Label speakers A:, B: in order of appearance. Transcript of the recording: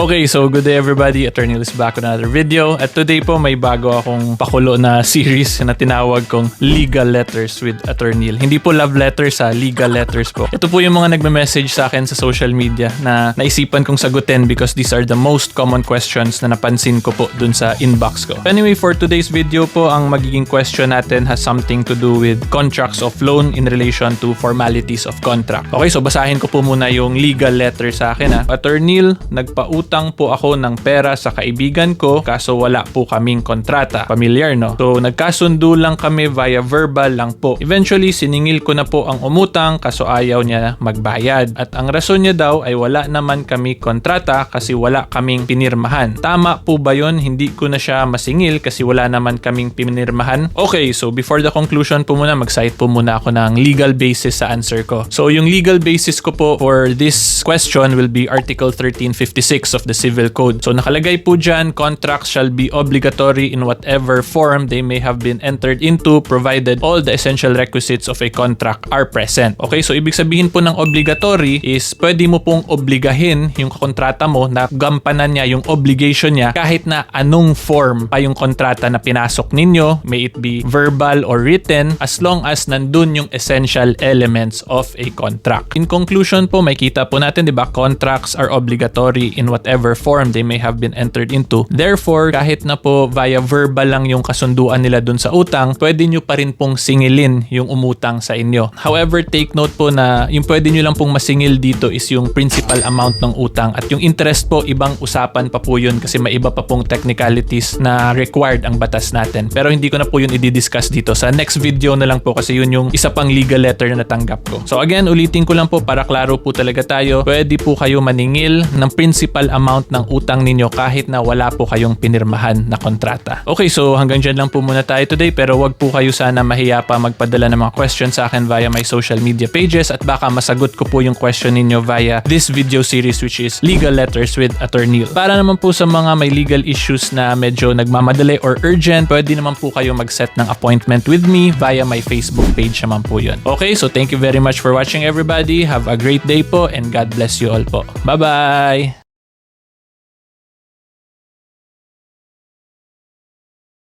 A: Okay, so good day everybody. AttorNEIL is back with another video. At today po may bago akong pakulo na series na tinawag kong Legal Letters with AttorNEIL. Hindi po love letters legal letters po. Ito po yung mga nagme-message sa akin sa social media na naisipan kong sagutin because these are the most common questions na napansin ko po dun sa inbox ko. Anyway, for today's video po, ang magiging question natin has something to do with contracts of loan in relation to formalities of contract. Okay, so basahin ko po muna yung legal letter sa akin. AttorNEIL, nagpautang po ako ng pera sa kaibigan ko kaso wala po kaming kontrata. Familiar, no? So, nagkasundo lang kami via verbal lang po. Eventually, siningil ko na po ang umutang kaso ayaw niya magbayad. At ang rason niya daw ay wala naman kami kontrata kasi wala kaming pinirmahan. Tama po ba yun? Hindi ko na siya masingil kasi wala naman kaming pinirmahan. Okay, so before the conclusion po muna, mag-cite po muna ako ng legal basis sa answer ko. So, yung legal basis ko po for this question will be Article 1356 of the Civil Code. So nakalagay po dyan, contracts shall be obligatory in whatever form they may have been entered into provided all the essential requisites of a contract are present. Okay, so ibig sabihin po ng obligatory is pwede mo pong obligahin yung kontrata mo na gampanan niya yung obligation niya kahit na anong form pa yung kontrata na pinasok ninyo, may it be verbal or written, as long as nandun yung essential elements of a contract. In conclusion po, may kita po natin, di ba, contracts are obligatory in whatever form they may have been entered into. Therefore, kahit na po via verbal lang yung kasunduan nila dun sa utang, pwede nyo pa rin pong singilin yung umutang sa inyo. However, take note po na yung pwede nyo lang pong masingil dito is yung principal amount ng utang at yung interest po, ibang usapan pa po yun kasi may iba pa pong technicalities na required ang batas natin. Pero hindi ko na po yun i-discuss dito. Sa next video na lang po kasi yun yung isa pang legal letter na natanggap ko. So again, ulitin ko lang po para klaro po talaga tayo. Pwede po kayo maningil ng principal amount ng utang ninyo kahit na wala po kayong pinirmahan na kontrata. Okay, so hanggang dyan lang po muna tayo today pero wag po kayo sana mahiya pa magpadala ng mga questions sa akin via my social media pages at baka masagot ko po yung question ninyo via this video series which is Legal Letters with AttorNEIL. Para naman po sa mga may legal issues na medyo nagmamadali or urgent, pwede naman po kayo mag-set ng appointment with me via my Facebook page naman po yun. Okay, so thank you very much for watching everybody. Have a great day po and God bless you all po. Bye-bye!